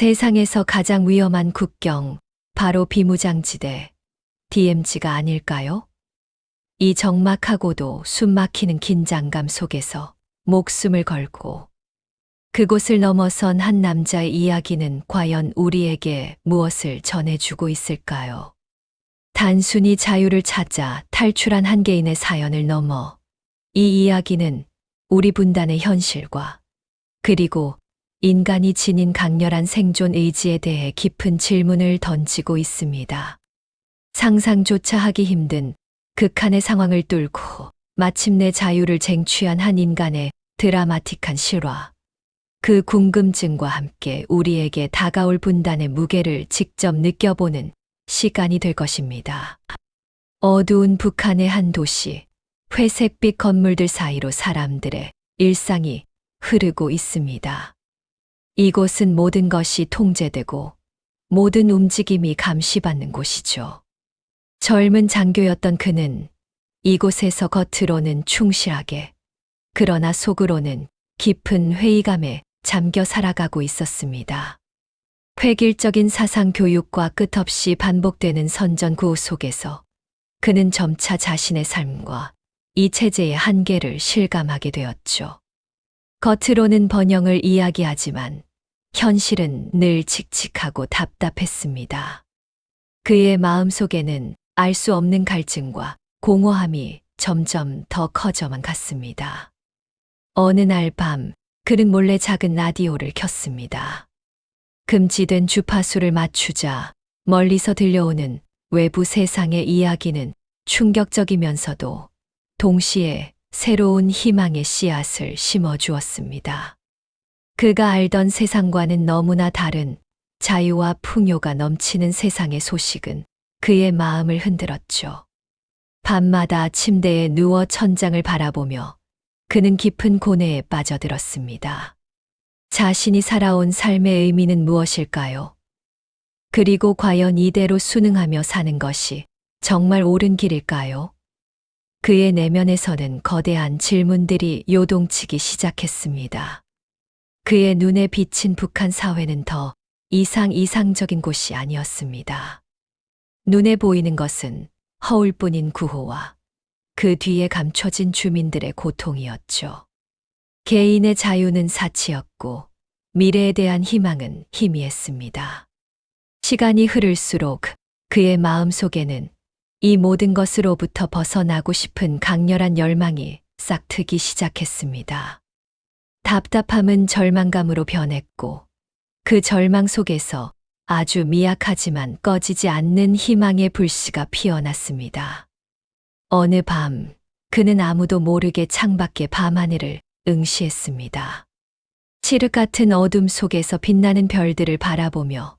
세상에서 가장 위험한 국경, 바로 비무장지대, DMZ가 아닐까요? 이 적막하고도 숨막히는 긴장감 속에서 목숨을 걸고 그곳을 넘어선 한 남자의 이야기는 과연 우리에게 무엇을 전해주고 있을까요? 단순히 자유를 찾아 탈출한 한 개인의 사연을 넘어 이 이야기는 우리 분단의 현실과 그리고 인간이 지닌 강렬한 생존 의지에 대해 깊은 질문을 던지고 있습니다. 상상조차 하기 힘든 극한의 상황을 뚫고 마침내 자유를 쟁취한 한 인간의 드라마틱한 실화. 그 궁금증과 함께 우리에게 다가올 분단의 무게를 직접 느껴보는 시간이 될 것입니다. 어두운 북한의 한 도시, 회색빛 건물들 사이로 사람들의 일상이 흐르고 있습니다. 이곳은 모든 것이 통제되고 모든 움직임이 감시받는 곳이죠. 젊은 장교였던 그는 이곳에서 겉으로는 충실하게, 그러나 속으로는 깊은 회의감에 잠겨 살아가고 있었습니다. 획일적인 사상 교육과 끝없이 반복되는 선전구호 속에서 그는 점차 자신의 삶과 이 체제의 한계를 실감하게 되었죠. 겉으로는 번영을 이야기하지만 현실은 늘 칙칙하고 답답했습니다. 그의 마음속에는 알 수 없는 갈증과 공허함이 점점 더 커져만 갔습니다. 어느 날 밤, 그는 몰래 작은 라디오를 켰습니다. 금지된 주파수를 맞추자 멀리서 들려오는 외부 세상의 이야기는 충격적이면서도 동시에 새로운 희망의 씨앗을 심어주었습니다. 그가 알던 세상과는 너무나 다른 자유와 풍요가 넘치는 세상의 소식은 그의 마음을 흔들었죠. 밤마다 침대에 누워 천장을 바라보며 그는 깊은 고뇌에 빠져들었습니다. 자신이 살아온 삶의 의미는 무엇일까요? 그리고 과연 이대로 순응하며 사는 것이 정말 옳은 길일까요? 그의 내면에서는 거대한 질문들이 요동치기 시작했습니다. 그의 눈에 비친 북한 사회는 더 이상 이상적인 곳이 아니었습니다. 눈에 보이는 것은 허울뿐인 구호와 그 뒤에 감춰진 주민들의 고통이었죠. 개인의 자유는 사치였고 미래에 대한 희망은 희미했습니다. 시간이 흐를수록 그의 마음속에는 이 모든 것으로부터 벗어나고 싶은 강렬한 열망이 싹트기 시작했습니다. 답답함은 절망감으로 변했고 그 절망 속에서 아주 미약하지만 꺼지지 않는 희망의 불씨가 피어났습니다. 어느 밤, 그는 아무도 모르게 창밖의 밤하늘을 응시했습니다. 칠흑 같은 어둠 속에서 빛나는 별들을 바라보며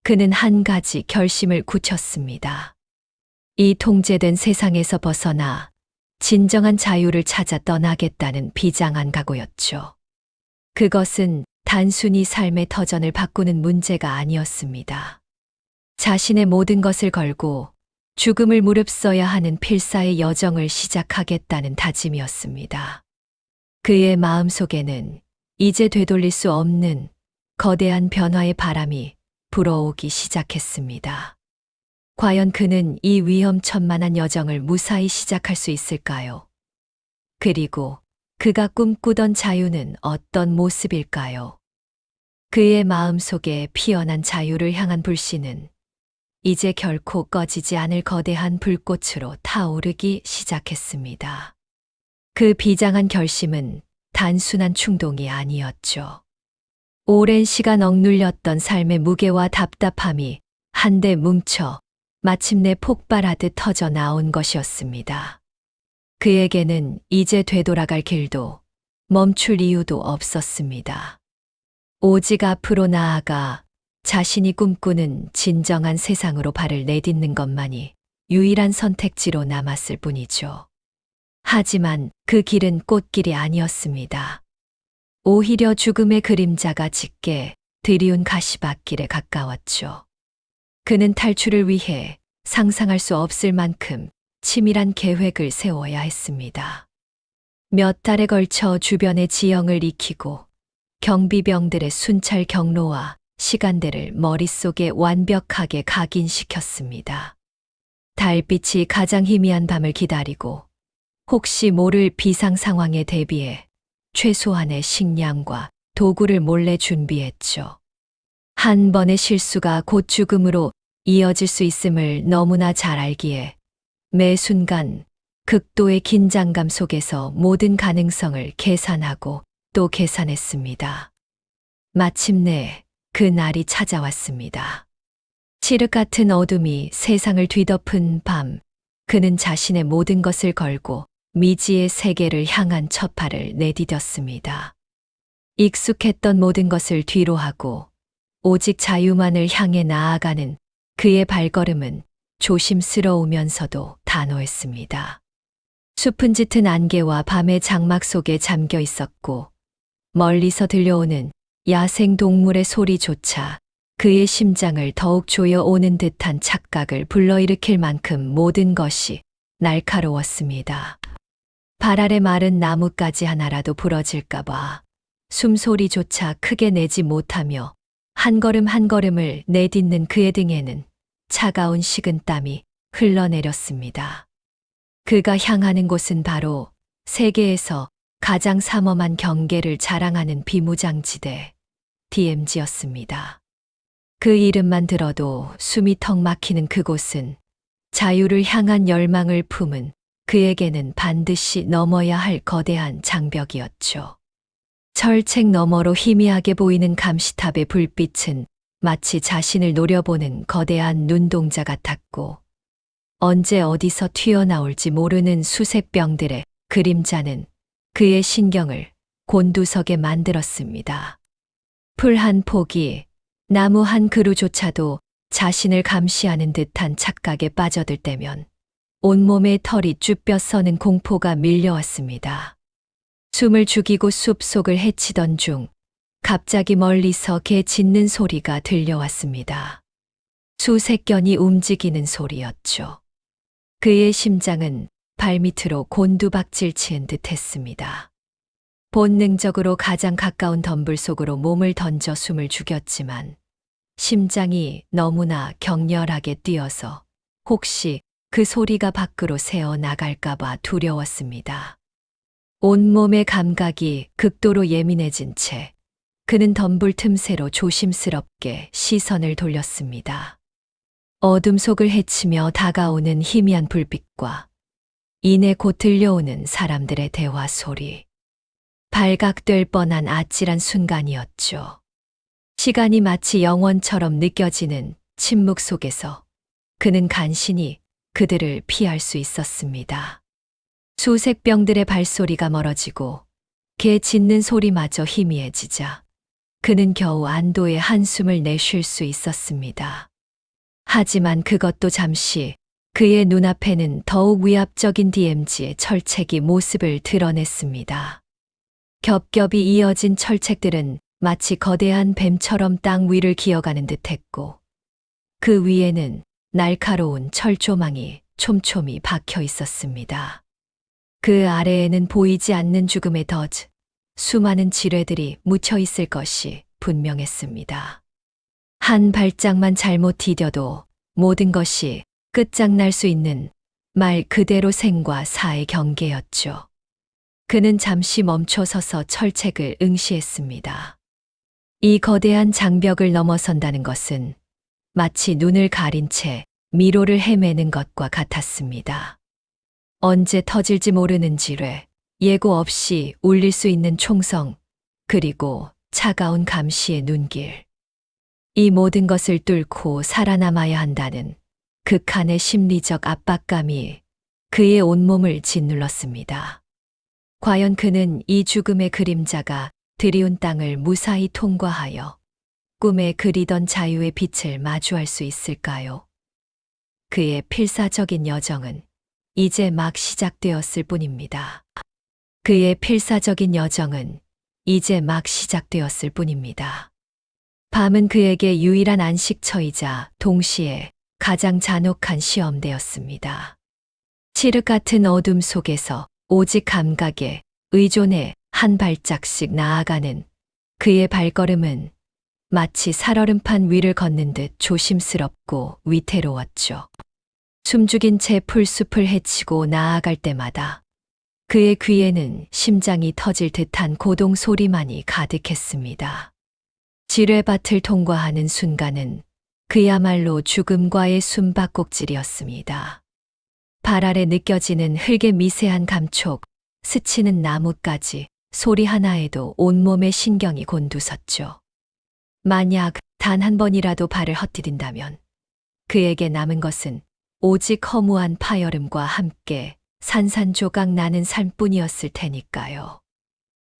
그는 한 가지 결심을 굳혔습니다. 이 통제된 세상에서 벗어나 진정한 자유를 찾아 떠나겠다는 비장한 각오였죠. 그것은 단순히 삶의 터전을 바꾸는 문제가 아니었습니다. 자신의 모든 것을 걸고 죽음을 무릅써야 하는 필사의 여정을 시작하겠다는 다짐이었습니다. 그의 마음속에는 이제 되돌릴 수 없는 거대한 변화의 바람이 불어오기 시작했습니다. 과연 그는 이 위험천만한 여정을 무사히 시작할 수 있을까요? 그리고 그가 꿈꾸던 자유는 어떤 모습일까요? 그의 마음속에 피어난 자유를 향한 불씨는 이제 결코 꺼지지 않을 거대한 불꽃으로 타오르기 시작했습니다. 그 비장한 결심은 단순한 충동이 아니었죠. 오랜 시간 억눌렸던 삶의 무게와 답답함이 한데 뭉쳐 마침내 폭발하듯 터져 나온 것이었습니다. 그에게는 이제 되돌아갈 길도 멈출 이유도 없었습니다. 오직 앞으로 나아가 자신이 꿈꾸는 진정한 세상으로 발을 내딛는 것만이 유일한 선택지로 남았을 뿐이죠. 하지만 그 길은 꽃길이 아니었습니다. 오히려 죽음의 그림자가 짙게 드리운 가시밭길에 가까웠죠. 그는 탈출을 위해 상상할 수 없을 만큼 치밀한 계획을 세워야 했습니다. 몇 달에 걸쳐 주변의 지형을 익히고 경비병들의 순찰 경로와 시간대를 머릿속에 완벽하게 각인시켰습니다. 달빛이 가장 희미한 밤을 기다리고 혹시 모를 비상 상황에 대비해 최소한의 식량과 도구를 몰래 준비했죠. 한 번의 실수가 곧 죽음으로 이어질 수 있음을 너무나 잘 알기에 매 순간 극도의 긴장감 속에서 모든 가능성을 계산하고 또 계산했습니다. 마침내 그 날이 찾아왔습니다. 칠흑 같은 어둠이 세상을 뒤덮은 밤, 그는 자신의 모든 것을 걸고 미지의 세계를 향한 첫 발을 내디뎠습니다. 익숙했던 모든 것을 뒤로 하고 오직 자유만을 향해 나아가는 그의 발걸음은 조심스러우면서도 단호했습니다. 숲은 짙은 안개와 밤의 장막 속에 잠겨 있었고 멀리서 들려오는 야생 동물의 소리조차 그의 심장을 더욱 조여오는 듯한 착각을 불러일으킬 만큼 모든 것이 날카로웠습니다. 발 아래 마른 나뭇가지 하나라도 부러질까봐 숨소리조차 크게 내지 못하며 한 걸음 한 걸음을 내딛는 그의 등에는 차가운 식은땀이 흘러내렸습니다. 그가 향하는 곳은 바로 세계에서 가장 삼엄한 경계를 자랑하는 비무장지대 DMZ였습니다. 그 이름만 들어도 숨이 턱 막히는 그곳은 자유를 향한 열망을 품은 그에게는 반드시 넘어야 할 거대한 장벽이었죠. 철책 너머로 희미하게 보이는 감시탑의 불빛은 마치 자신을 노려보는 거대한 눈동자 같았고 언제 어디서 튀어나올지 모르는 수색 병들의 그림자는 그의 신경을 곤두서게 만들었습니다. 풀 한 포기, 나무 한 그루조차도 자신을 감시하는 듯한 착각에 빠져들 때면 온몸에 털이 쭈뼛 서는 공포가 밀려왔습니다. 숨을 죽이고 숲속을 헤치던 중 갑자기 멀리서 개 짖는 소리가 들려왔습니다. 수색견이 움직이는 소리였죠. 그의 심장은 발밑으로 곤두박질 치는 듯 했습니다. 본능적으로 가장 가까운 덤불 속으로 몸을 던져 숨을 죽였지만 심장이 너무나 격렬하게 뛰어서 혹시 그 소리가 밖으로 새어 나갈까봐 두려웠습니다. 온몸의 감각이 극도로 예민해진 채 그는 덤불 틈새로 조심스럽게 시선을 돌렸습니다. 어둠 속을 헤치며 다가오는 희미한 불빛과 이내 곧 들려오는 사람들의 대화 소리. 발각될 뻔한 아찔한 순간이었죠. 시간이 마치 영원처럼 느껴지는 침묵 속에서 그는 간신히 그들을 피할 수 있었습니다. 수색병들의 발소리가 멀어지고 개 짖는 소리마저 희미해지자 그는 겨우 안도의 한숨을 내쉴 수 있었습니다. 하지만 그것도 잠시 그의 눈앞에는 더욱 위압적인 DMZ의 철책이 모습을 드러냈습니다. 겹겹이 이어진 철책들은 마치 거대한 뱀처럼 땅 위를 기어가는 듯했고 그 위에는 날카로운 철조망이 촘촘히 박혀 있었습니다. 그 아래에는 보이지 않는 죽음의 더즈, 수많은 지뢰들이 묻혀 있을 것이 분명했습니다. 한 발짝만 잘못 디뎌도 모든 것이 끝장날 수 있는 말 그대로 생과 사의 경계였죠. 그는 잠시 멈춰서서 철책을 응시했습니다. 이 거대한 장벽을 넘어선다는 것은 마치 눈을 가린 채 미로를 헤매는 것과 같았습니다. 언제 터질지 모르는 지뢰, 예고 없이 울릴 수 있는 총성, 그리고 차가운 감시의 눈길. 이 모든 것을 뚫고 살아남아야 한다는 극한의 심리적 압박감이 그의 온몸을 짓눌렀습니다. 과연 그는 이 죽음의 그림자가 드리운 땅을 무사히 통과하여 꿈에 그리던 자유의 빛을 마주할 수 있을까요? 그의 필사적인 여정은 이제 막 시작되었을 뿐입니다. 그의 필사적인 여정은 이제 막 시작되었을 뿐입니다. 밤은 그에게 유일한 안식처이자 동시에 가장 잔혹한 시험대였습니다. 칠흑 같은 어둠 속에서 오직 감각에 의존해 한 발짝씩 나아가는 그의 발걸음은 마치 살얼음판 위를 걷는 듯 조심스럽고 위태로웠죠. 숨죽인 채 풀숲을 헤치고 나아갈 때마다 그의 귀에는 심장이 터질 듯한 고동 소리만이 가득했습니다. 지뢰밭을 통과하는 순간은 그야말로 죽음과의 숨바꼭질이었습니다. 발 아래 느껴지는 흙의 미세한 감촉, 스치는 나뭇가지, 소리 하나에도 온몸의 신경이 곤두섰죠. 만약 단 한 번이라도 발을 헛디딘다면 그에게 남은 것은 오직 허무한 파열음과 함께 산산조각 나는 삶뿐이었을 테니까요.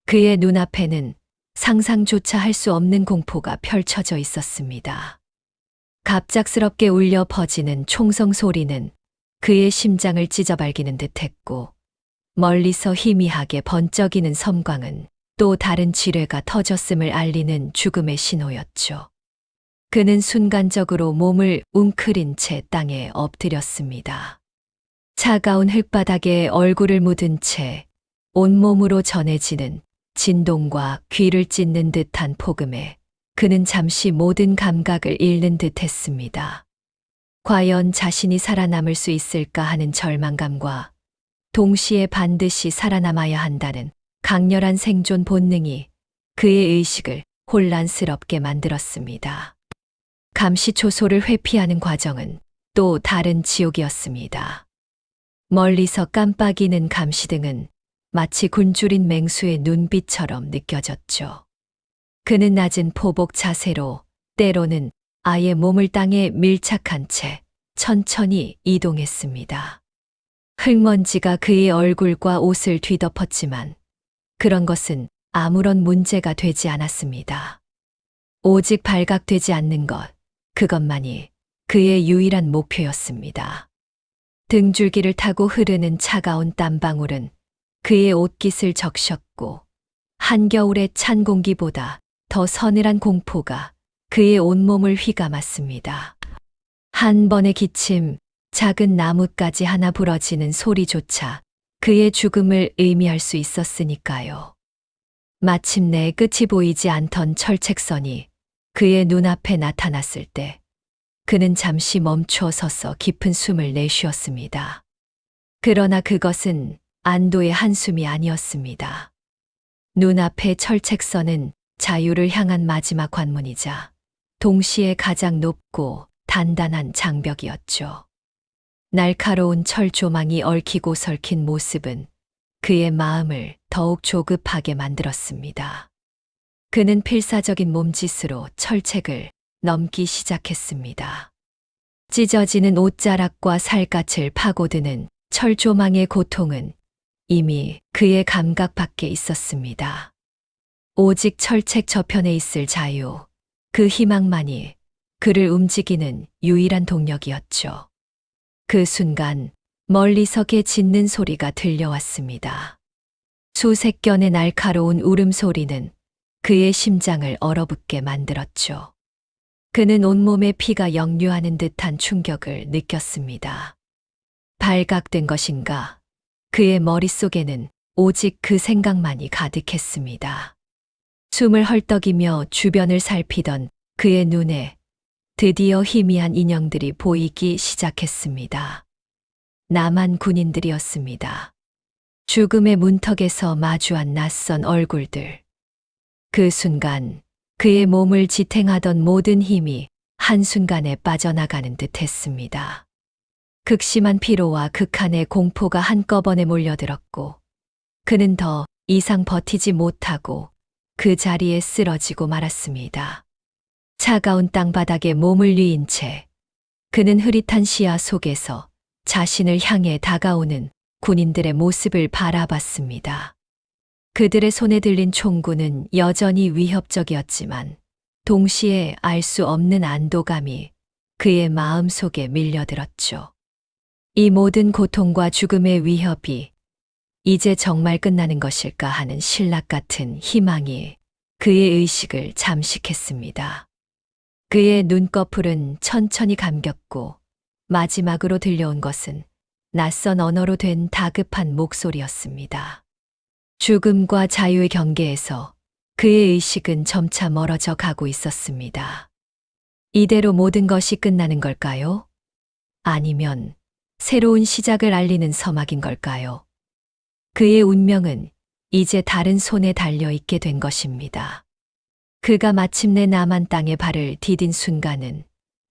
그의 눈앞에는 상상조차 할 수 없는 공포가 펼쳐져 있었습니다. 갑작스럽게 울려 퍼지는 총성 소리는 그의 심장을 찢어발기는 듯했고, 멀리서 희미하게 번쩍이는 섬광은 또 다른 지뢰가 터졌음을 알리는 죽음의 신호였죠. 그는 순간적으로 몸을 웅크린 채 땅에 엎드렸습니다. 차가운 흙바닥에 얼굴을 묻은 채 온몸으로 전해지는 진동과 귀를 찢는 듯한 폭음에 그는 잠시 모든 감각을 잃는 듯했습니다. 과연 자신이 살아남을 수 있을까 하는 절망감과 동시에 반드시 살아남아야 한다는 강렬한 생존 본능이 그의 의식을 혼란스럽게 만들었습니다. 감시초소를 회피하는 과정은 또 다른 지옥이었습니다. 멀리서 깜빡이는 감시등은 마치 굶주린 맹수의 눈빛처럼 느껴졌죠. 그는 낮은 포복 자세로 때로는 아예 몸을 땅에 밀착한 채 천천히 이동했습니다. 흙먼지가 그의 얼굴과 옷을 뒤덮었지만 그런 것은 아무런 문제가 되지 않았습니다. 오직 발각되지 않는 것, 그것만이 그의 유일한 목표였습니다. 등줄기를 타고 흐르는 차가운 땀방울은 그의 옷깃을 적셨고 한겨울의 찬 공기보다 더 서늘한 공포가 그의 온몸을 휘감았습니다. 한 번의 기침, 작은 나뭇가지 하나 부러지는 소리조차 그의 죽음을 의미할 수 있었으니까요. 마침내 끝이 보이지 않던 철책선이 그의 눈앞에 나타났을 때 그는 잠시 멈춰 서서 깊은 숨을 내쉬었습니다. 그러나 그것은 안도의 한숨이 아니었습니다. 눈앞의 철책선은 자유를 향한 마지막 관문이자 동시에 가장 높고 단단한 장벽이었죠. 날카로운 철 조망이 얽히고 설킨 모습은 그의 마음을 더욱 조급하게 만들었습니다. 그는 필사적인 몸짓으로 철책을 넘기 시작했습니다. 찢어지는 옷자락과 살갗을 파고드는 철조망의 고통은 이미 그의 감각 밖에 있었습니다. 오직 철책 저편에 있을 자유, 그 희망만이 그를 움직이는 유일한 동력이었죠. 그 순간 멀리서 개 짖는 소리가 들려왔습니다. 수백 견의 날카로운 울음소리는 그의 심장을 얼어붙게 만들었죠. 그는 온몸에 피가 역류하는 듯한 충격을 느꼈습니다. 발각된 것인가? 그의 머릿속에는 오직 그 생각만이 가득했습니다. 숨을 헐떡이며 주변을 살피던 그의 눈에 드디어 희미한 인형들이 보이기 시작했습니다. 남한 군인들이었습니다. 죽음의 문턱에서 마주한 낯선 얼굴들. 그 순간 그의 몸을 지탱하던 모든 힘이 한순간에 빠져나가는 듯 했습니다. 극심한 피로와 극한의 공포가 한꺼번에 몰려들었고 그는 더 이상 버티지 못하고 그 자리에 쓰러지고 말았습니다. 차가운 땅바닥에 몸을 뉘인 채 그는 흐릿한 시야 속에서 자신을 향해 다가오는 군인들의 모습을 바라봤습니다. 그들의 손에 들린 총구는 여전히 위협적이었지만 동시에 알 수 없는 안도감이 그의 마음 속에 밀려들었죠. 이 모든 고통과 죽음의 위협이 이제 정말 끝나는 것일까 하는 신락 같은 희망이 그의 의식을 잠식했습니다. 그의 눈꺼풀은 천천히 감겼고 마지막으로 들려온 것은 낯선 언어로 된 다급한 목소리였습니다. 죽음과 자유의 경계에서 그의 의식은 점차 멀어져 가고 있었습니다. 이대로 모든 것이 끝나는 걸까요? 아니면 새로운 시작을 알리는 서막인 걸까요? 그의 운명은 이제 다른 손에 달려 있게 된 것입니다. 그가 마침내 남한 땅에 발을 디딘 순간은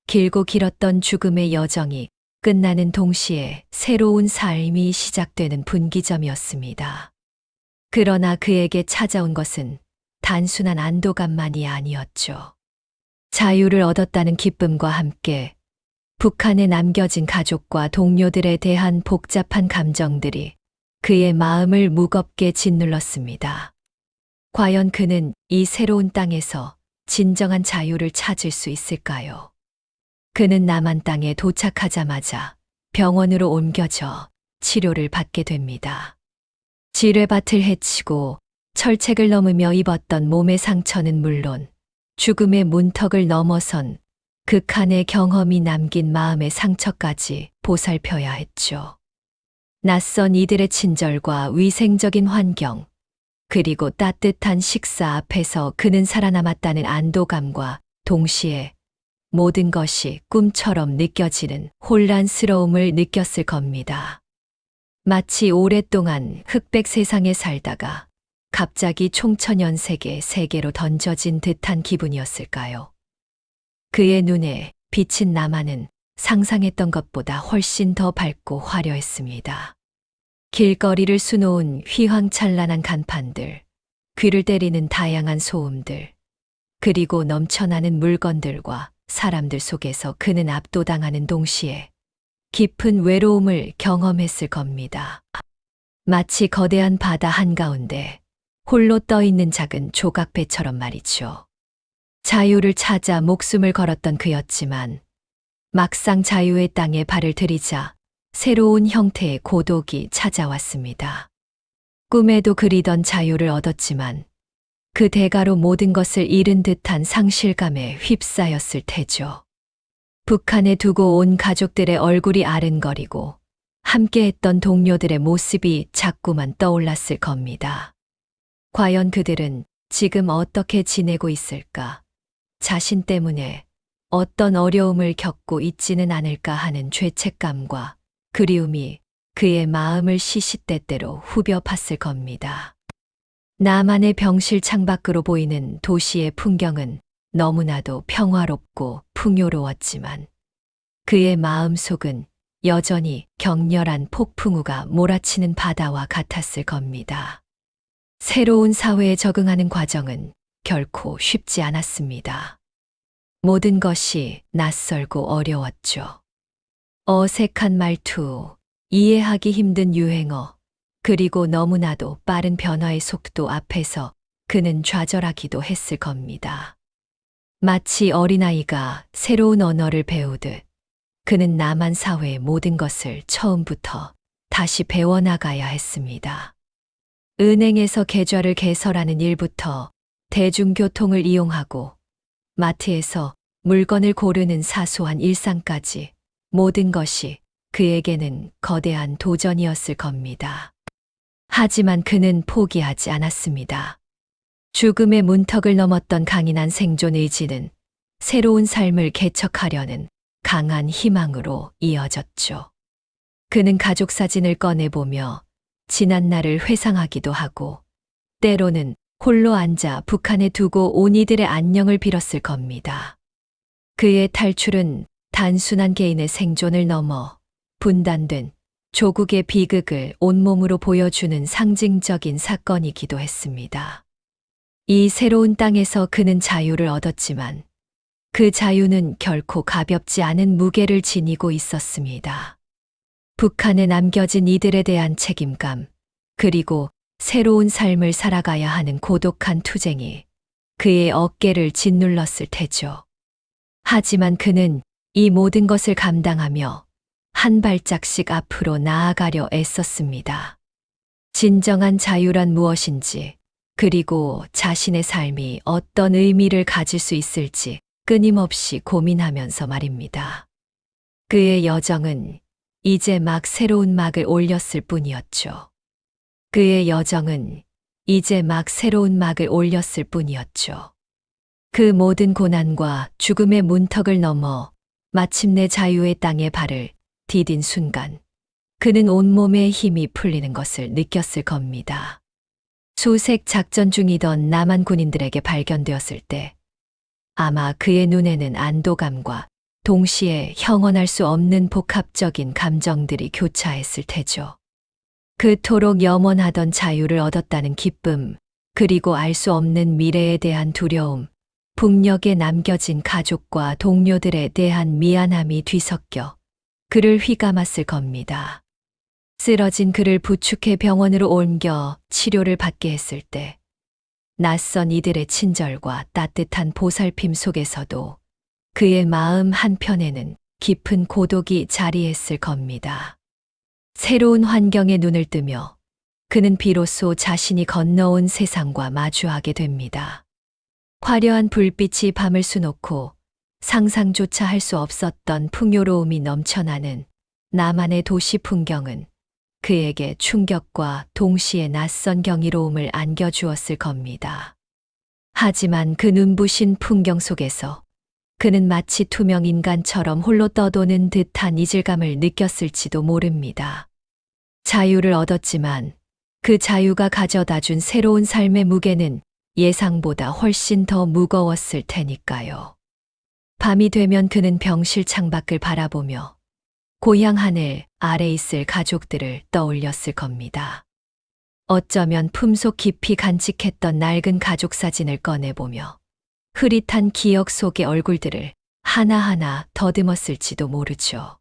길고 길었던 죽음의 여정이 끝나는 동시에 새로운 삶이 시작되는 분기점이었습니다. 그러나 그에게 찾아온 것은 단순한 안도감만이 아니었죠. 자유를 얻었다는 기쁨과 함께 북한에 남겨진 가족과 동료들에 대한 복잡한 감정들이 그의 마음을 무겁게 짓눌렀습니다. 과연 그는 이 새로운 땅에서 진정한 자유를 찾을 수 있을까요? 그는 남한 땅에 도착하자마자 병원으로 옮겨져 치료를 받게 됩니다. 지뢰밭을 헤치고 철책을 넘으며 입었던 몸의 상처는 물론 죽음의 문턱을 넘어선 극한의 경험이 남긴 마음의 상처까지 보살펴야 했죠. 낯선 이들의 친절과 위생적인 환경, 그리고 따뜻한 식사 앞에서 그는 살아남았다는 안도감과 동시에 모든 것이 꿈처럼 느껴지는 혼란스러움을 느꼈을 겁니다. 마치 오랫동안 흑백 세상에 살다가 갑자기 총천연색의 세계로 던져진 듯한 기분이었을까요? 그의 눈에 비친 남한은 상상했던 것보다 훨씬 더 밝고 화려했습니다. 길거리를 수놓은 휘황찬란한 간판들, 귀를 때리는 다양한 소음들, 그리고 넘쳐나는 물건들과 사람들 속에서 그는 압도당하는 동시에 깊은 외로움을 경험했을 겁니다. 마치 거대한 바다 한가운데 홀로 떠 있는 작은 조각배처럼 말이죠. 자유를 찾아 목숨을 걸었던 그였지만 막상 자유의 땅에 발을 들이자 새로운 형태의 고독이 찾아왔습니다. 꿈에도 그리던 자유를 얻었지만 그 대가로 모든 것을 잃은 듯한 상실감에 휩싸였을 테죠. 북한에 두고 온 가족들의 얼굴이 아른거리고 함께했던 동료들의 모습이 자꾸만 떠올랐을 겁니다. 과연 그들은 지금 어떻게 지내고 있을까? 자신 때문에 어떤 어려움을 겪고 있지는 않을까 하는 죄책감과 그리움이 그의 마음을 시시때때로 후벼 팠을 겁니다. 남한의 병실 창밖으로 보이는 도시의 풍경은 너무나도 평화롭고 풍요로웠지만 그의 마음속은 여전히 격렬한 폭풍우가 몰아치는 바다와 같았을 겁니다. 새로운 사회에 적응하는 과정은 결코 쉽지 않았습니다. 모든 것이 낯설고 어려웠죠. 어색한 말투, 이해하기 힘든 유행어, 그리고 너무나도 빠른 변화의 속도 앞에서 그는 좌절하기도 했을 겁니다. 마치 어린아이가 새로운 언어를 배우듯 그는 남한 사회의 모든 것을 처음부터 다시 배워나가야 했습니다. 은행에서 계좌를 개설하는 일부터 대중교통을 이용하고 마트에서 물건을 고르는 사소한 일상까지 모든 것이 그에게는 거대한 도전이었을 겁니다. 하지만 그는 포기하지 않았습니다. 죽음의 문턱을 넘었던 강인한 생존 의지는 새로운 삶을 개척하려는 강한 희망으로 이어졌죠. 그는 가족 사진을 꺼내보며 지난 날을 회상하기도 하고 때로는 홀로 앉아 북한에 두고 온 이들의 안녕을 빌었을 겁니다. 그의 탈출은 단순한 개인의 생존을 넘어 분단된 조국의 비극을 온몸으로 보여주는 상징적인 사건이기도 했습니다. 이 새로운 땅에서 그는 자유를 얻었지만 그 자유는 결코 가볍지 않은 무게를 지니고 있었습니다. 북한에 남겨진 이들에 대한 책임감, 그리고 새로운 삶을 살아가야 하는 고독한 투쟁이 그의 어깨를 짓눌렀을 테죠. 하지만 그는 이 모든 것을 감당하며 한 발짝씩 앞으로 나아가려 애썼습니다. 진정한 자유란 무엇인지, 그리고 자신의 삶이 어떤 의미를 가질 수 있을지 끊임없이 고민하면서 말입니다. 그의 여정은 이제 막 새로운 막을 올렸을 뿐이었죠. 그의 여정은 이제 막 새로운 막을 올렸을 뿐이었죠. 그 모든 고난과 죽음의 문턱을 넘어 마침내 자유의 땅에 발을 디딘 순간 그는 온몸에 힘이 풀리는 것을 느꼈을 겁니다. 수색 작전 중이던 남한 군인들에게 발견되었을 때 아마 그의 눈에는 안도감과 동시에 형언할 수 없는 복합적인 감정들이 교차했을 테죠. 그토록 염원하던 자유를 얻었다는 기쁨, 그리고 알 수 없는 미래에 대한 두려움, 북녘에 남겨진 가족과 동료들에 대한 미안함이 뒤섞여 그를 휘감았을 겁니다. 쓰러진 그를 부축해 병원으로 옮겨 치료를 받게 했을 때 낯선 이들의 친절과 따뜻한 보살핌 속에서도 그의 마음 한편에는 깊은 고독이 자리했을 겁니다. 새로운 환경에 눈을 뜨며 그는 비로소 자신이 건너온 세상과 마주하게 됩니다. 화려한 불빛이 밤을 수놓고 상상조차 할 수 없었던 풍요로움이 넘쳐나는 남한의 도시 풍경은 그에게 충격과 동시에 낯선 경이로움을 안겨주었을 겁니다. 하지만 그 눈부신 풍경 속에서 그는 마치 투명 인간처럼 홀로 떠도는 듯한 이질감을 느꼈을지도 모릅니다. 자유를 얻었지만 그 자유가 가져다 준 새로운 삶의 무게는 예상보다 훨씬 더 무거웠을 테니까요. 밤이 되면 그는 병실 창밖을 바라보며 고향 하늘 아래 있을 가족들을 떠올렸을 겁니다. 어쩌면 품속 깊이 간직했던 낡은 가족 사진을 꺼내보며 흐릿한 기억 속의 얼굴들을 하나하나 더듬었을지도 모르죠.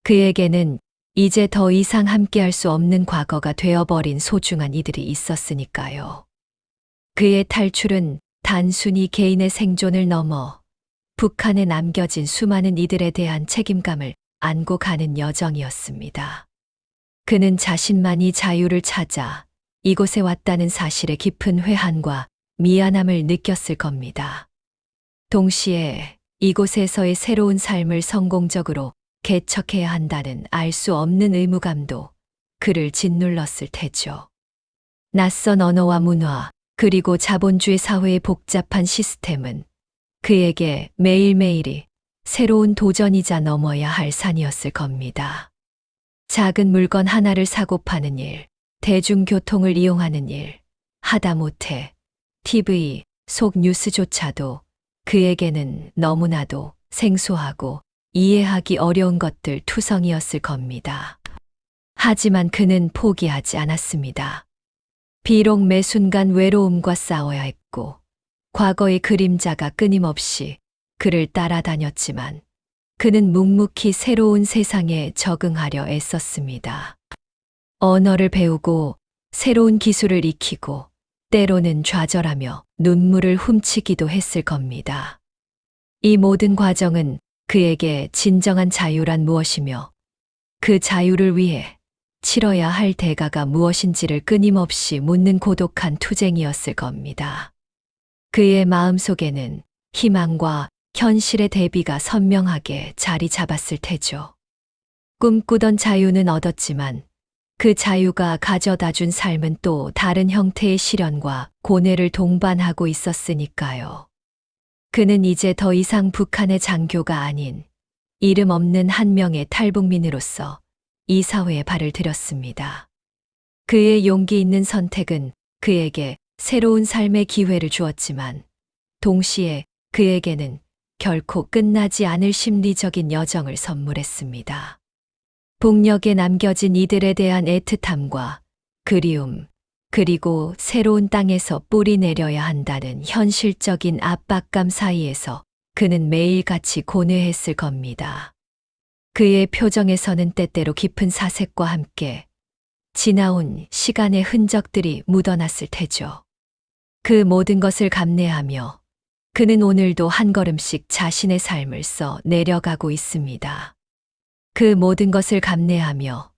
그에게는 이제 더 이상 함께할 수 없는 과거가 되어버린 소중한 이들이 있었으니까요. 그의 탈출은 단순히 개인의 생존을 넘어 북한에 남겨진 수많은 이들에 대한 책임감을 안고 가는 여정이었습니다. 그는 자신만이 자유를 찾아 이곳에 왔다는 사실에 깊은 회한과 미안함을 느꼈을 겁니다. 동시에 이곳에서의 새로운 삶을 성공적으로 개척해야 한다는 알 수 없는 의무감도 그를 짓눌렀을 테죠. 낯선 언어와 문화, 그리고 자본주의 사회의 복잡한 시스템은 그에게 매일매일이 새로운 도전이자 넘어야 할 산이었을 겁니다. 작은 물건 하나를 사고 파는 일, 대중교통을 이용하는 일, 하다못해 TV, 속 뉴스조차도 그에게는 너무나도 생소하고 이해하기 어려운 것들 투성이었을 겁니다. 하지만 그는 포기하지 않았습니다. 비록 매 순간 외로움과 싸워야 했고 과거의 그림자가 끊임없이 그를 따라다녔지만 그는 묵묵히 새로운 세상에 적응하려 애썼습니다. 언어를 배우고 새로운 기술을 익히고 때로는 좌절하며 눈물을 훔치기도 했을 겁니다. 이 모든 과정은 그에게 진정한 자유란 무엇이며 그 자유를 위해 치러야 할 대가가 무엇인지를 끊임없이 묻는 고독한 투쟁이었을 겁니다. 그의 마음속에는 희망과 현실의 대비가 선명하게 자리 잡았을 테죠. 꿈꾸던 자유는 얻었지만 그 자유가 가져다 준 삶은 또 다른 형태의 시련과 고뇌를 동반하고 있었으니까요. 그는 이제 더 이상 북한의 장교가 아닌 이름 없는 한 명의 탈북민으로서 이 사회에 발을 들였습니다. 그의 용기 있는 선택은 그에게 새로운 삶의 기회를 주었지만 동시에 그에게는 결코 끝나지 않을 심리적인 여정을 선물했습니다. 북녘에 남겨진 이들에 대한 애틋함과 그리움, 그리고 새로운 땅에서 뿌리 내려야 한다는 현실적인 압박감 사이에서 그는 매일같이 고뇌했을 겁니다. 그의 표정에서는 때때로 깊은 사색과 함께 지나온 시간의 흔적들이 묻어났을 테죠. 그 모든 것을 감내하며 그는 오늘도 한 걸음씩 자신의 삶을 써 내려가고 있습니다. 그 모든 것을 감내하며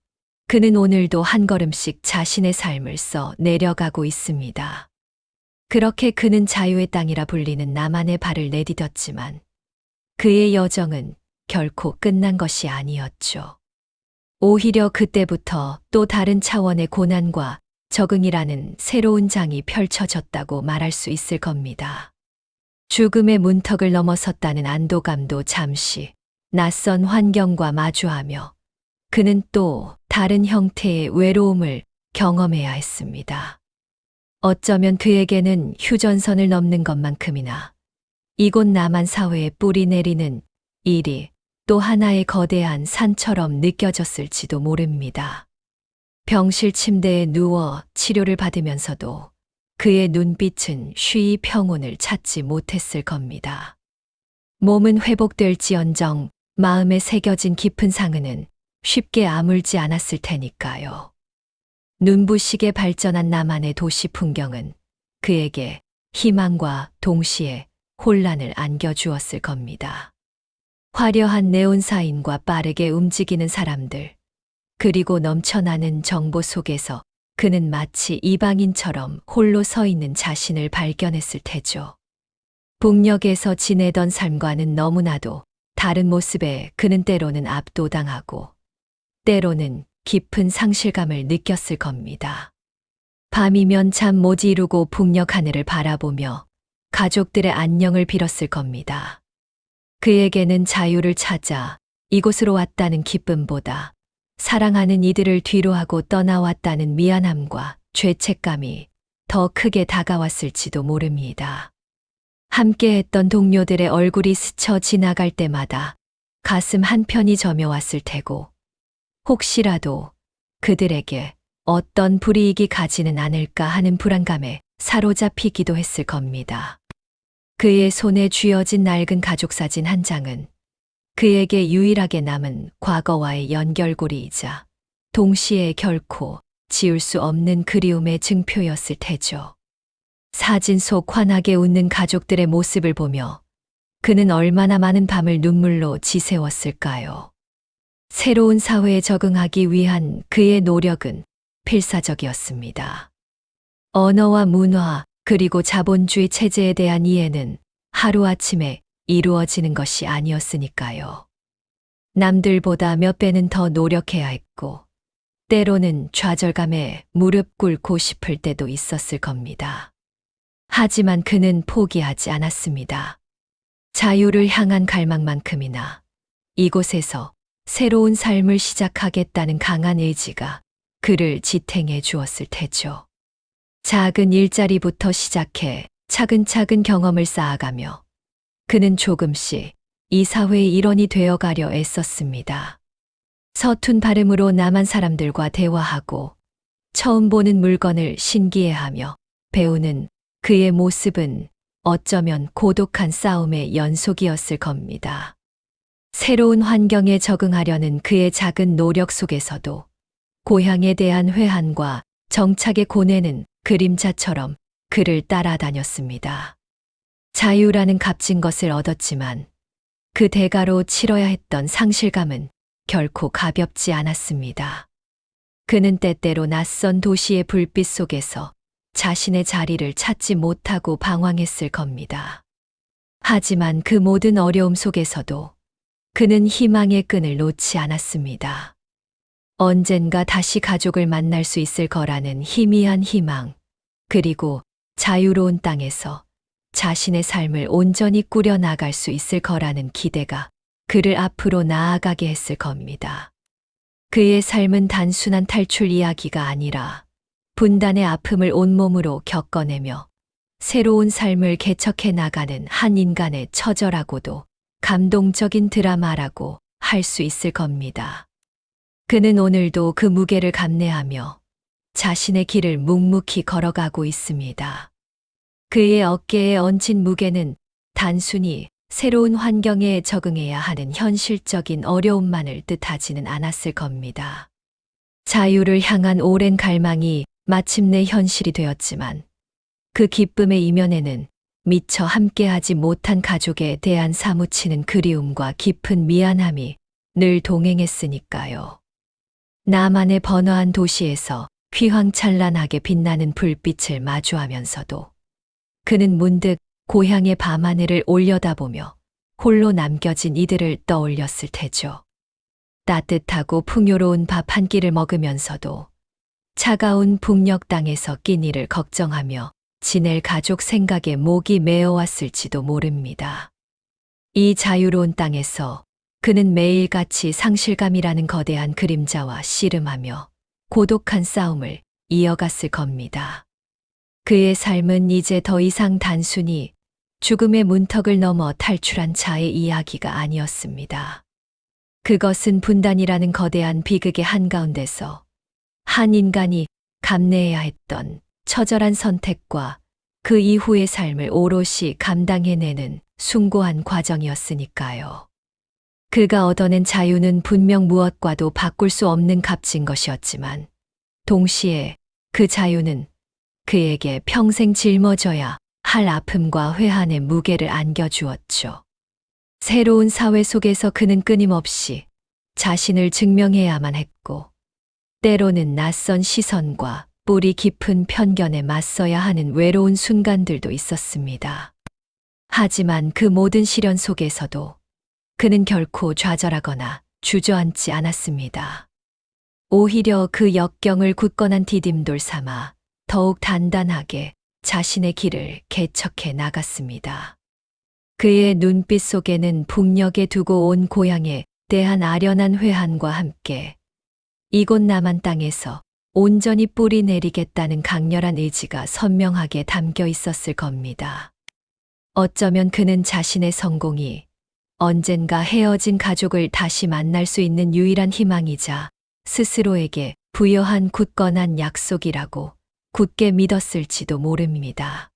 그는 오늘도 한 걸음씩 자신의 삶을 써 내려가고 있습니다. 그렇게 그는 자유의 땅이라 불리는 남한의 발을 내디뎠지만 그의 여정은 결코 끝난 것이 아니었죠. 오히려 그때부터 또 다른 차원의 고난과 적응이라는 새로운 장이 펼쳐졌다고 말할 수 있을 겁니다. 죽음의 문턱을 넘어섰다는 안도감도 잠시 낯선 환경과 마주하며 그는 또 다른 형태의 외로움을 경험해야 했습니다. 어쩌면 그에게는 휴전선을 넘는 것만큼이나 이곳 남한 사회에 뿌리 내리는 일이 또 하나의 거대한 산처럼 느껴졌을지도 모릅니다. 병실 침대에 누워 치료를 받으면서도 그의 눈빛은 쉬이 평온을 찾지 못했을 겁니다. 몸은 회복될지언정 마음에 새겨진 깊은 상흔은 쉽게 아물지 않았을 테니까요. 눈부시게 발전한 남한의 도시 풍경은 그에게 희망과 동시에 혼란을 안겨주었을 겁니다. 화려한 네온사인과 빠르게 움직이는 사람들, 그리고 넘쳐나는 정보 속에서 그는 마치 이방인처럼 홀로 서 있는 자신을 발견했을 테죠. 북녘에서 지내던 삶과는 너무나도 다른 모습에 그는 때로는 압도당하고 때로는 깊은 상실감을 느꼈을 겁니다. 밤이면 잠 못 이루고 북녘 하늘을 바라보며 가족들의 안녕을 빌었을 겁니다. 그에게는 자유를 찾아 이곳으로 왔다는 기쁨보다 사랑하는 이들을 뒤로하고 떠나왔다는 미안함과 죄책감이 더 크게 다가왔을지도 모릅니다. 함께했던 동료들의 얼굴이 스쳐 지나갈 때마다 가슴 한편이 저며왔을 테고 혹시라도 그들에게 어떤 불이익이 가지는 않을까 하는 불안감에 사로잡히기도 했을 겁니다. 그의 손에 쥐어진 낡은 가족사진 한 장은 그에게 유일하게 남은 과거와의 연결고리이자 동시에 결코 지울 수 없는 그리움의 증표였을 테죠. 사진 속 환하게 웃는 가족들의 모습을 보며 그는 얼마나 많은 밤을 눈물로 지새웠을까요? 새로운 사회에 적응하기 위한 그의 노력은 필사적이었습니다. 언어와 문화 그리고 자본주의 체제에 대한 이해는 하루아침에 이루어지는 것이 아니었으니까요. 남들보다 몇 배는 더 노력해야 했고 때로는 좌절감에 무릎 꿇고 싶을 때도 있었을 겁니다. 하지만 그는 포기하지 않았습니다. 자유를 향한 갈망만큼이나 이곳에서 새로운 삶을 시작하겠다는 강한 의지가 그를 지탱해 주었을 테죠. 작은 일자리부터 시작해 차근차근 경험을 쌓아가며 그는 조금씩 이 사회의 일원이 되어가려 애썼습니다. 서툰 발음으로 남한 사람들과 대화하고 처음 보는 물건을 신기해하며 배우는 그의 모습은 어쩌면 고독한 싸움의 연속이었을 겁니다. 새로운 환경에 적응하려는 그의 작은 노력 속에서도 고향에 대한 회한과 정착의 고뇌는 그림자처럼 그를 따라다녔습니다. 자유라는 값진 것을 얻었지만 그 대가로 치러야 했던 상실감은 결코 가볍지 않았습니다. 그는 때때로 낯선 도시의 불빛 속에서 자신의 자리를 찾지 못하고 방황했을 겁니다. 하지만 그 모든 어려움 속에서도 그는 희망의 끈을 놓지 않았습니다. 언젠가 다시 가족을 만날 수 있을 거라는 희미한 희망, 그리고 자유로운 땅에서 자신의 삶을 온전히 꾸려나갈 수 있을 거라는 기대가 그를 앞으로 나아가게 했을 겁니다. 그의 삶은 단순한 탈출 이야기가 아니라 분단의 아픔을 온몸으로 겪어내며 새로운 삶을 개척해 나가는 한 인간의 처절하고도 감동적인 드라마라고 할 수 있을 겁니다. 그는 오늘도 그 무게를 감내하며 자신의 길을 묵묵히 걸어가고 있습니다. 그의 어깨에 얹힌 무게는 단순히 새로운 환경에 적응해야 하는 현실적인 어려움만을 뜻하지는 않았을 겁니다. 자유를 향한 오랜 갈망이 마침내 현실이 되었지만 그 기쁨의 이면에는 미처 함께하지 못한 가족에 대한 사무치는 그리움과 깊은 미안함이 늘 동행했으니까요. 나만의 번화한 도시에서 휘황찬란하게 빛나는 불빛을 마주하면서도 그는 문득 고향의 밤하늘을 올려다보며 홀로 남겨진 이들을 떠올렸을 테죠. 따뜻하고 풍요로운 밥 한 끼를 먹으면서도 차가운 북녘 땅에서 끼니를 걱정하며 지낼 가족 생각에 목이 메어왔을지도 모릅니다. 이 자유로운 땅에서 그는 매일같이 상실감이라는 거대한 그림자와 씨름하며 고독한 싸움을 이어갔을 겁니다. 그의 삶은 이제 더 이상 단순히 죽음의 문턱을 넘어 탈출한 자의 이야기가 아니었습니다. 그것은 분단이라는 거대한 비극의 한가운데서 한 인간이 감내해야 했던 처절한 선택과 그 이후의 삶을 오롯이 감당해내는 숭고한 과정이었으니까요. 그가 얻어낸 자유는 분명 무엇과도 바꿀 수 없는 값진 것이었지만 동시에 그 자유는 그에게 평생 짊어져야 할 아픔과 회한의 무게를 안겨주었죠. 새로운 사회 속에서 그는 끊임없이 자신을 증명해야만 했고 때로는 낯선 시선과 뿌리 깊은 편견에 맞서야 하는 외로운 순간들도 있었습니다. 하지만 그 모든 시련 속에서도 그는 결코 좌절하거나 주저앉지 않았습니다. 오히려 그 역경을 굳건한 디딤돌 삼아 더욱 단단하게 자신의 길을 개척해 나갔습니다. 그의 눈빛 속에는 북녘에 두고 온 고향에 대한 아련한 회한과 함께 이곳 남한 땅에서 온전히 뿌리 내리겠다는 강렬한 의지가 선명하게 담겨 있었을 겁니다. 어쩌면 그는 자신의 성공이 언젠가 헤어진 가족을 다시 만날 수 있는 유일한 희망이자 스스로에게 부여한 굳건한 약속이라고 굳게 믿었을지도 모릅니다.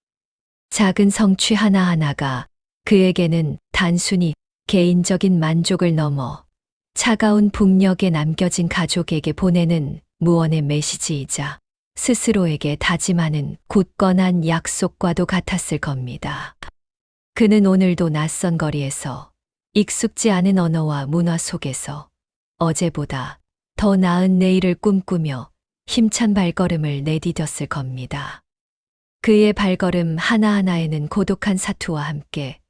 작은 성취 하나하나가 그에게는 단순히 개인적인 만족을 넘어 차가운 북녘에 남겨진 가족에게 보내는 무언의 메시지이자 스스로에게 다짐하는 굳건한 약속과도 같았을 겁니다. 그는 오늘도 낯선 거리에서 익숙지 않은 언어와 문화 속에서 어제보다 더 나은 내일을 꿈꾸며 힘찬 발걸음을 내디뎠을 겁니다. 그의 발걸음 하나하나에는 고독한 사투와 함께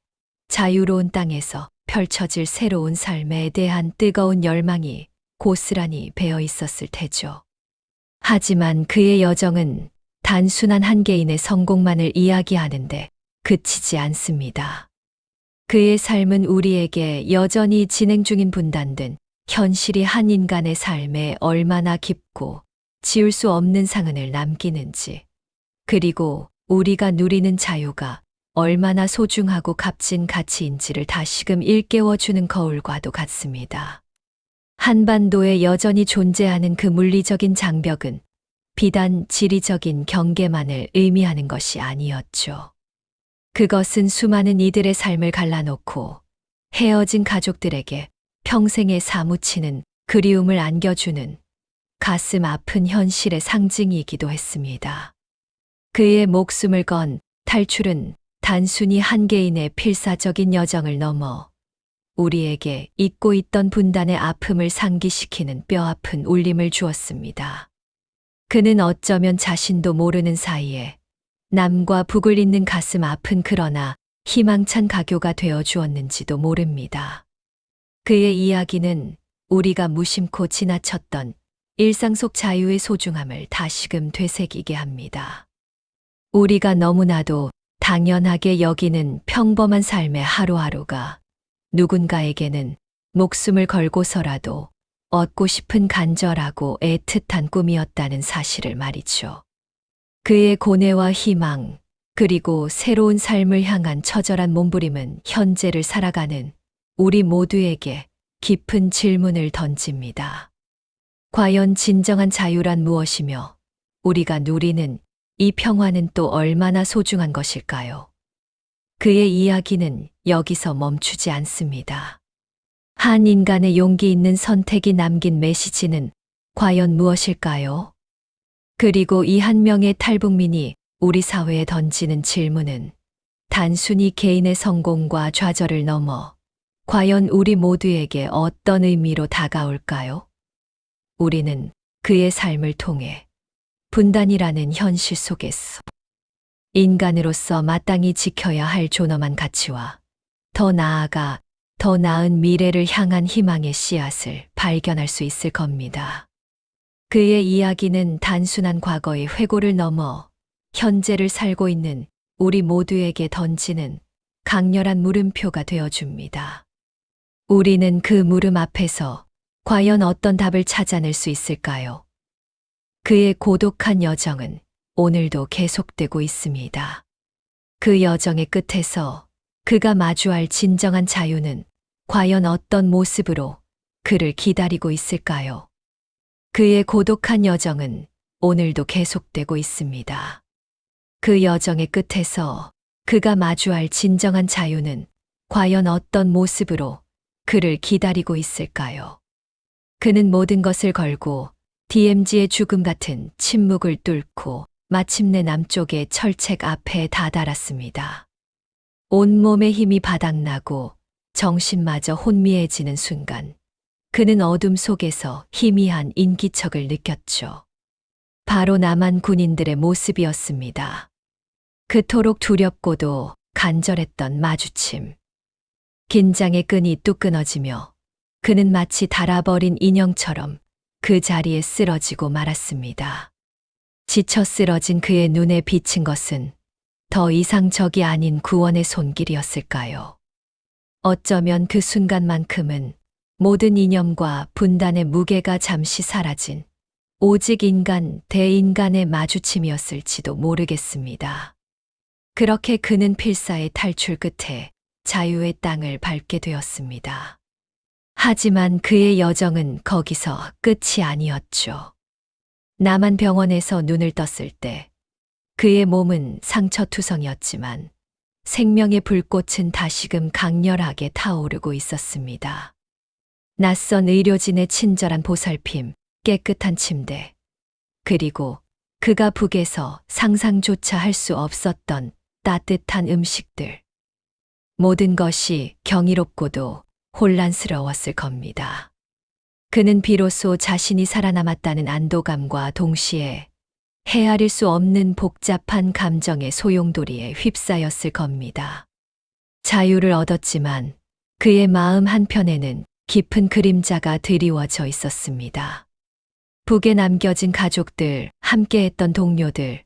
자유로운 땅에서 펼쳐질 새로운 삶에 대한 뜨거운 열망이 고스란히 배어 있었을 테죠. 하지만 그의 여정은 단순한 한 개인의 성공만을 이야기하는데 그치지 않습니다. 그의 삶은 우리에게 여전히 진행 중인 분단된 현실이 한 인간의 삶에 얼마나 깊고 지울 수 없는 상흔을 남기는지, 그리고 우리가 누리는 자유가 얼마나 소중하고 값진 가치인지를 다시금 일깨워주는 거울과도 같습니다. 한반도에 여전히 존재하는 그 물리적인 장벽은 비단 지리적인 경계만을 의미하는 것이 아니었죠. 그것은 수많은 이들의 삶을 갈라놓고 헤어진 가족들에게 평생에 사무치는 그리움을 안겨주는 가슴 아픈 현실의 상징이기도 했습니다. 그의 목숨을 건 탈출은 단순히 한 개인의 필사적인 여정을 넘어 우리에게 잊고 있던 분단의 아픔을 상기시키는 뼈아픈 울림을 주었습니다. 그는 어쩌면 자신도 모르는 사이에 남과 북을 잇는 가슴 아픈 그러나 희망찬 가교가 되어 주었는지도 모릅니다. 그의 이야기는 우리가 무심코 지나쳤던 일상 속 자유의 소중함을 다시금 되새기게 합니다. 우리가 너무나도 당연하게 여기는 평범한 삶의 하루하루가 누군가에게는 목숨을 걸고서라도 얻고 싶은 간절하고 애틋한 꿈이었다는 사실을 말이죠. 그의 고뇌와 희망, 그리고 새로운 삶을 향한 처절한 몸부림은 현재를 살아가는 우리 모두에게 깊은 질문을 던집니다. 과연 진정한 자유란 무엇이며 우리가 누리는 이 평화는 또 얼마나 소중한 것일까요? 그의 이야기는 여기서 멈추지 않습니다. 한 인간의 용기 있는 선택이 남긴 메시지는 과연 무엇일까요? 그리고 이 한 명의 탈북민이 우리 사회에 던지는 질문은 단순히 개인의 성공과 좌절을 넘어 과연 우리 모두에게 어떤 의미로 다가올까요? 우리는 그의 삶을 통해 분단이라는 현실 속에서 인간으로서 마땅히 지켜야 할 존엄한 가치와 더 나아가 더 나은 미래를 향한 희망의 씨앗을 발견할 수 있을 겁니다. 그의 이야기는 단순한 과거의 회고를 넘어 현재를 살고 있는 우리 모두에게 던지는 강렬한 물음표가 되어줍니다. 우리는 그 물음 앞에서 과연 어떤 답을 찾아낼 수 있을까요? 그의 고독한 여정은 오늘도 계속되고 있습니다. 그 여정의 끝에서 그가 마주할 진정한 자유는 과연 어떤 모습으로 그를 기다리고 있을까요? 그의 고독한 여정은 오늘도 계속되고 있습니다. 그 여정의 끝에서 그가 마주할 진정한 자유는 과연 어떤 모습으로 그를 기다리고 있을까요? 그는 모든 것을 걸고 DMZ의 죽음 같은 침묵을 뚫고 마침내 남쪽의 철책 앞에 다다랐습니다. 온몸의 힘이 바닥나고 정신마저 혼미해지는 순간 그는 어둠 속에서 희미한 인기척을 느꼈죠. 바로 남한 군인들의 모습이었습니다. 그토록 두렵고도 간절했던 마주침. 긴장의 끈이 뚝 끊어지며 그는 마치 닳아버린 인형처럼 그 자리에 쓰러지고 말았습니다. 지쳐 쓰러진 그의 눈에 비친 것은 더 이상 적이 아닌 구원의 손길이었을까요? 어쩌면 그 순간만큼은 모든 이념과 분단의 무게가 잠시 사라진 오직 인간 대 인간의 마주침이었을지도 모르겠습니다. 그렇게 그는 필사의 탈출 끝에 자유의 땅을 밟게 되었습니다. 하지만 그의 여정은 거기서 끝이 아니었죠. 남한 병원에서 눈을 떴을 때 그의 몸은 상처투성이었지만 생명의 불꽃은 다시금 강렬하게 타오르고 있었습니다. 낯선 의료진의 친절한 보살핌, 깨끗한 침대, 그리고 그가 북에서 상상조차 할 수 없었던 따뜻한 음식들. 모든 것이 경이롭고도 혼란스러웠을 겁니다. 그는 비로소 자신이 살아남았다는 안도감과 동시에 헤아릴 수 없는 복잡한 감정의 소용돌이에 휩싸였을 겁니다. 자유를 얻었지만 그의 마음 한편에는 깊은 그림자가 드리워져 있었습니다. 북에 남겨진 가족들, 함께했던 동료들,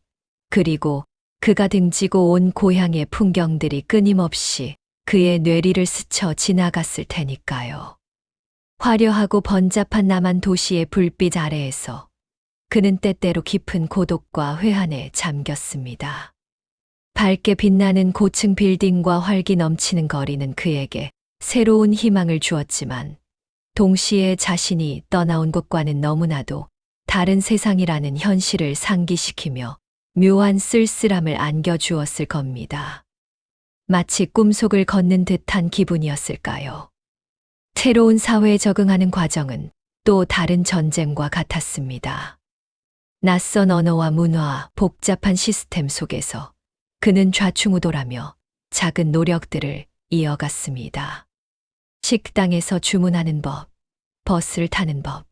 그리고 그가 등지고 온 고향의 풍경들이 끊임없이 그의 뇌리를 스쳐 지나갔을 테니까요. 화려하고 번잡한 남한 도시의 불빛 아래에서 그는 때때로 깊은 고독과 회한에 잠겼습니다. 밝게 빛나는 고층 빌딩과 활기 넘치는 거리는 그에게 새로운 희망을 주었지만 동시에 자신이 떠나온 곳과는 너무나도 다른 세상이라는 현실을 상기시키며 묘한 쓸쓸함을 안겨주었을 겁니다. 마치 꿈속을 걷는 듯한 기분이었을까요? 새로운 사회에 적응하는 과정은 또 다른 전쟁과 같았습니다. 낯선 언어와 문화, 복잡한 시스템 속에서 그는 좌충우돌하며 작은 노력들을 이어갔습니다. 식당에서 주문하는 법, 버스를 타는 법,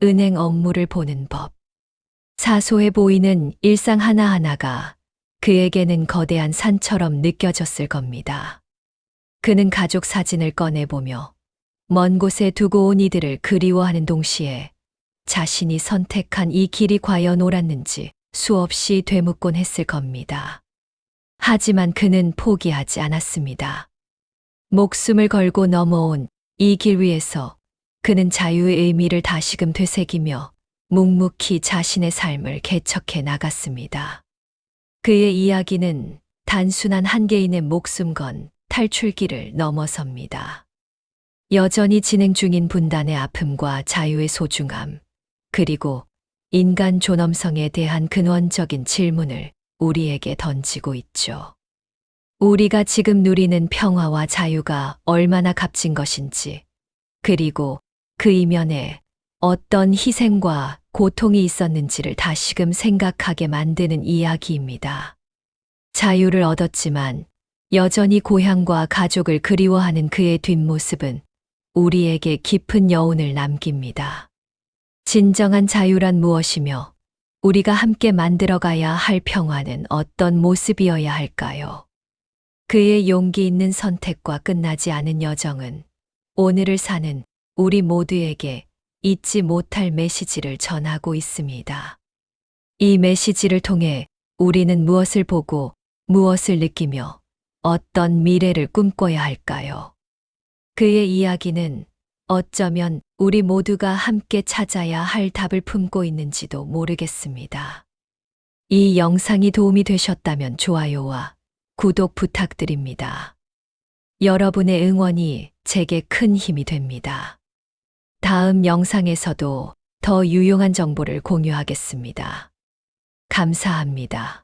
은행 업무를 보는 법. 사소해 보이는 일상 하나하나가 그에게는 거대한 산처럼 느껴졌을 겁니다. 그는 가족 사진을 꺼내보며 먼 곳에 두고 온 이들을 그리워하는 동시에 자신이 선택한 이 길이 과연 옳았는지 수없이 되묻곤 했을 겁니다. 하지만 그는 포기하지 않았습니다. 목숨을 걸고 넘어온 이 길 위에서 그는 자유의 의미를 다시금 되새기며 묵묵히 자신의 삶을 개척해 나갔습니다. 그의 이야기는 단순한 한 개인의 목숨 건 탈출길을 넘어섭니다. 여전히 진행 중인 분단의 아픔과 자유의 소중함, 그리고 인간 존엄성에 대한 근원적인 질문을 우리에게 던지고 있죠. 우리가 지금 누리는 평화와 자유가 얼마나 값진 것인지, 그리고 그 이면에 어떤 희생과 고통이 있었는지를 다시금 생각하게 만드는 이야기입니다. 자유를 얻었지만 여전히 고향과 가족을 그리워하는 그의 뒷모습은 우리에게 깊은 여운을 남깁니다. 진정한 자유란 무엇이며 우리가 함께 만들어가야 할 평화는 어떤 모습이어야 할까요? 그의 용기 있는 선택과 끝나지 않은 여정은 오늘을 사는 우리 모두에게 잊지 못할 메시지를 전하고 있습니다. 이 메시지를 통해 우리는 무엇을 보고 무엇을 느끼며 어떤 미래를 꿈꿔야 할까요? 그의 이야기는 어쩌면 우리 모두가 함께 찾아야 할 답을 품고 있는지도 모르겠습니다. 이 영상이 도움이 되셨다면 좋아요와 구독 부탁드립니다. 여러분의 응원이 제게 큰 힘이 됩니다. 다음 영상에서도 더 유용한 정보를 공유하겠습니다. 감사합니다.